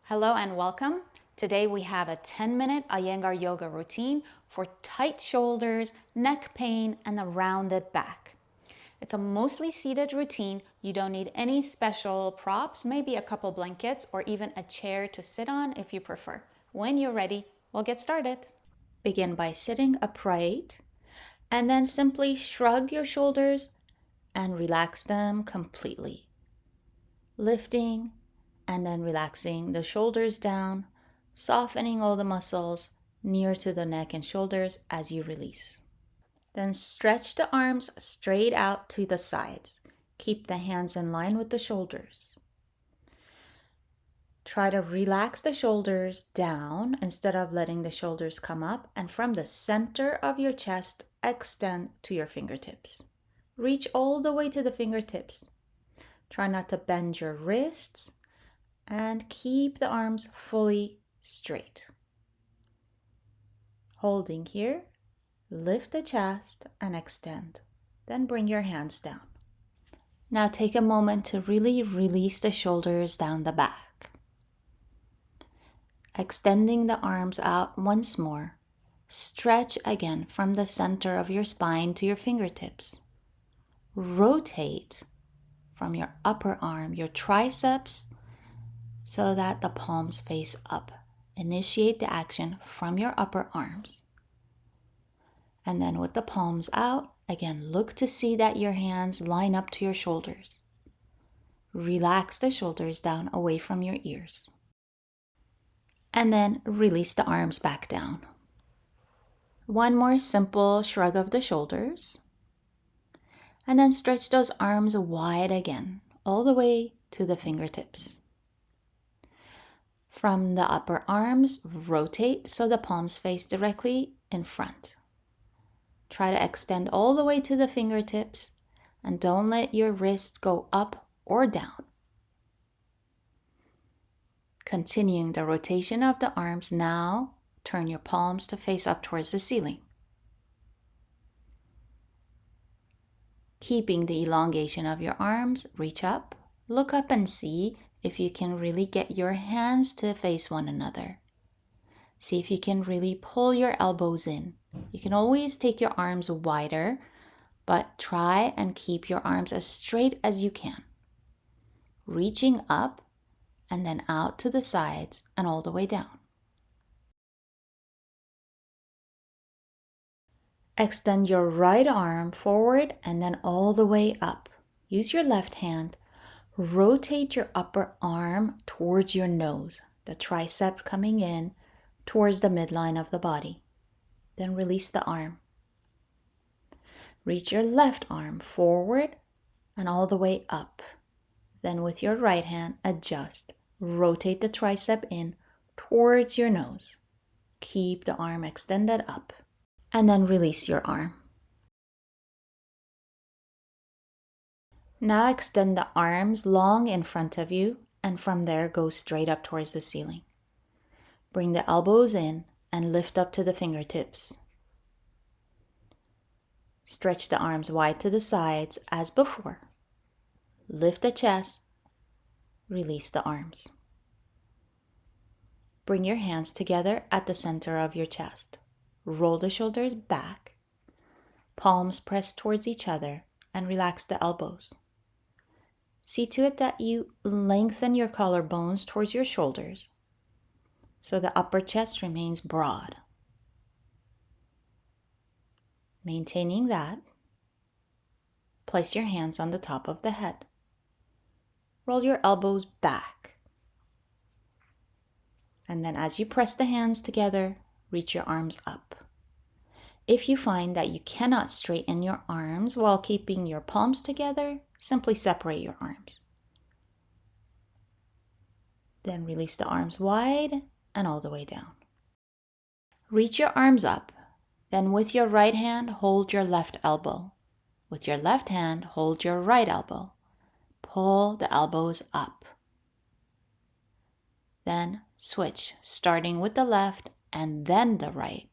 Hello and welcome. Today we have a 10-minute Iyengar Yoga routine for tight shoulders, neck pain, and a rounded back. It's a mostly seated routine. You don't need any special props, maybe a couple blankets or even a chair to sit on if you prefer. When you're ready, we'll get started. Begin by sitting upright and then simply shrug your shoulders and relax them completely. Lifting and then relaxing the shoulders down, softening all the muscles near to the neck and shoulders as you release. Then stretch the arms straight out to the sides. Keep the hands in line with the shoulders. Try to relax the shoulders down instead of letting the shoulders come up, and from the center of your chest, extend to your fingertips. Reach all the way to the fingertips. Try not to bend your wrists and keep the arms fully straight. Holding here, lift the chest and extend. Then bring your hands down. Now take a moment to really release the shoulders down the back. Extending the arms out once more. Stretch again from the center of your spine to your fingertips. Rotate from your upper arm, your triceps, so that the palms face up. Initiate the action from your upper arms. And then with the palms out, again, look to see that your hands line up to your shoulders. Relax the shoulders down away from your ears. And then release the arms back down. One more simple shrug of the shoulders. And then stretch those arms wide again, all the way to the fingertips. From the upper arms, rotate so the palms face directly in front. Try to extend all the way to the fingertips and don't let your wrists go up or down. Continuing the rotation of the arms, now turn your palms to face up towards the ceiling. Keeping the elongation of your arms, reach up, look up and see if you can really get your hands to face one another. See if you can really pull your elbows in. You can always take your arms wider, but try and keep your arms as straight as you can. Reaching up and then out to the sides and all the way down. Extend your right arm forward and then all the way up. Use your left hand. Rotate your upper arm towards your nose, the tricep coming in towards the midline of the body. Then release the arm. Reach your left arm forward and all the way up. Then with your right hand, adjust. Rotate the tricep in towards your nose. Keep the arm extended up. And then release your arm. Now extend the arms long in front of you, and from there go straight up towards the ceiling. Bring the elbows in and lift up to the fingertips. Stretch the arms wide to the sides as before. Lift the chest, release the arms. Bring your hands together at the center of your chest. Roll the shoulders back. Palms press towards each other and relax the elbows. See to it that you lengthen your collarbones towards your shoulders so the upper chest remains broad. Maintaining that, place your hands on the top of the head. Roll your elbows back. And then as you press the hands together, reach your arms up. If you find that you cannot straighten your arms while keeping your palms together, simply separate your arms. Then release the arms wide and all the way down. Reach your arms up. Then with your right hand, hold your left elbow. With your left hand, hold your right elbow. Pull the elbows up. Then switch, starting with the left and then the right.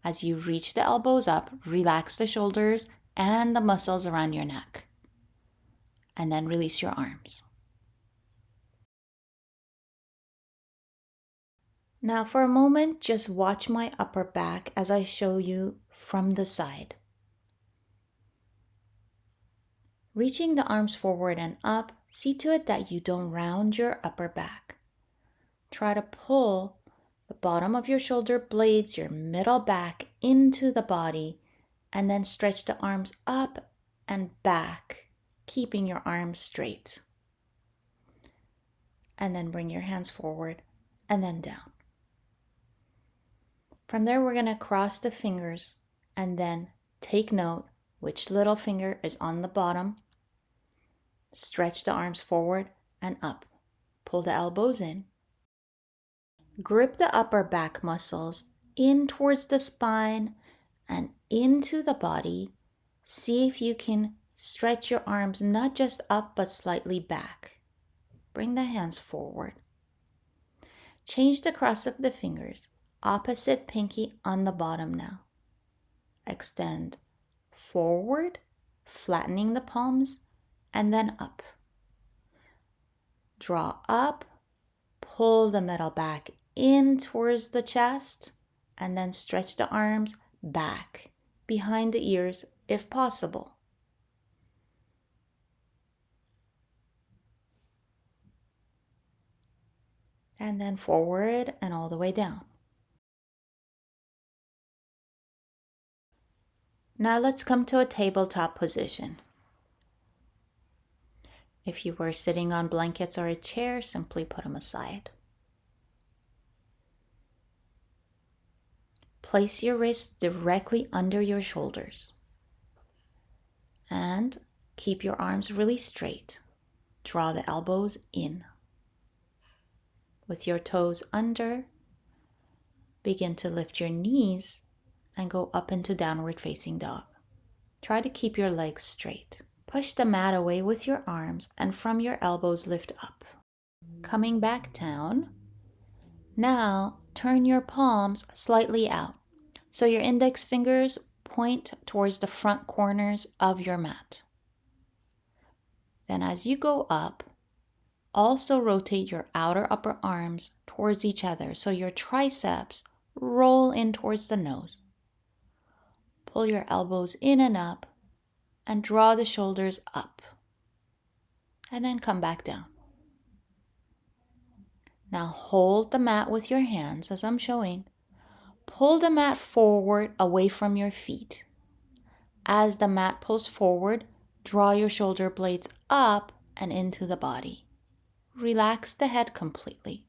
As you reach the elbows up, relax the shoulders and the muscles around your neck. And then release your arms. Now for a moment, just watch my upper back as I show you from the side. Reaching the arms forward and up, see to it that you don't round your upper back. Try to pull the bottom of your shoulder blades, your middle back into the body, and then stretch the arms up and back, keeping your arms straight. And then bring your hands forward and then down. From there, we're going to cross the fingers and then take note which little finger is on the bottom. Stretch the arms forward and up. Pull the elbows in. Grip the upper back muscles in towards the spine and into the body. See if you can stretch your arms not just up but slightly back. Bring the hands forward. Change the cross of the fingers. Opposite pinky on the bottom now. Extend forward, flattening the palms, and then up. Draw up, pull the middle back in towards the chest, and then stretch the arms back, behind the ears if possible. And then forward and all the way down. Now let's come to a tabletop position. If you were sitting on blankets or a chair, simply put them aside. Place your wrists directly under your shoulders. And keep your arms really straight. Draw the elbows in. With your toes under, begin to lift your knees and go up into downward facing dog. Try to keep your legs straight. Push the mat away with your arms and from your elbows lift up. Coming back down. Now turn your palms slightly out so your index fingers point towards the front corners of your mat. Then as you go up, also rotate your outer upper arms towards each other so your triceps roll in towards the nose. Pull your elbows in and up and draw the shoulders up. And then come back down. Now hold the mat with your hands as I'm showing. Pull the mat forward away from your feet. As the mat pulls forward, draw your shoulder blades up and into the body. Relax the head completely.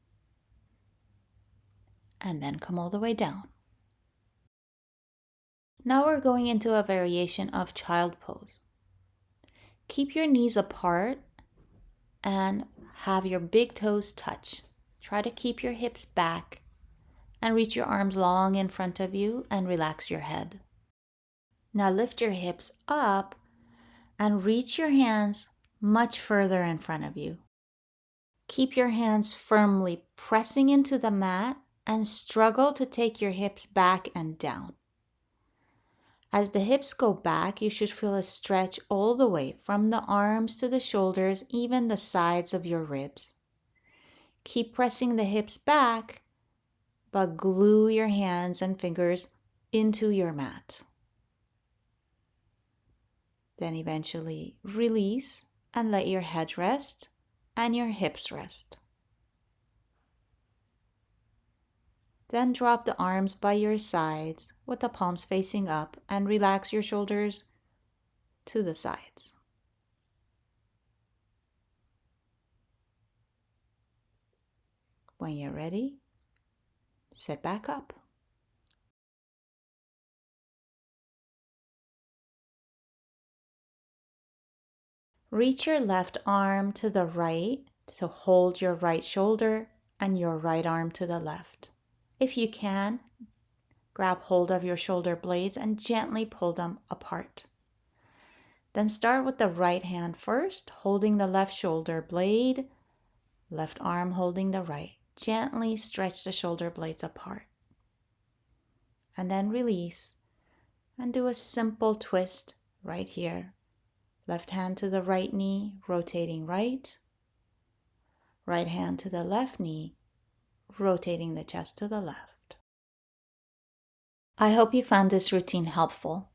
And then come all the way down. Now we're going into a variation of child pose. Keep your knees apart and have your big toes touch. Try to keep your hips back and reach your arms long in front of you and relax your head. Now lift your hips up and reach your hands much further in front of you. Keep your hands firmly pressing into the mat and struggle to take your hips back and down. As the hips go back, you should feel a stretch all the way from the arms to the shoulders, even the sides of your ribs. Keep pressing the hips back, but glue your hands and fingers into your mat. Then eventually release and let your head rest and your hips rest. Then drop the arms by your sides with the palms facing up and relax your shoulders to the sides. When you're ready, sit back up. Reach your left arm to the right to hold your right shoulder and your right arm to the left. If you can, grab hold of your shoulder blades and gently pull them apart. Then start with the right hand first, holding the left shoulder blade, left arm holding the right. Gently stretch the shoulder blades apart. And then release and do a simple twist right here. Left hand to the right knee, rotating right. Right hand to the left knee, rotating the chest to the left. I hope you found this routine helpful.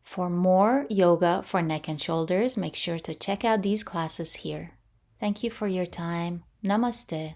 For more yoga for neck and shoulders, make sure to check out these classes here. Thank you for your time. Namaste.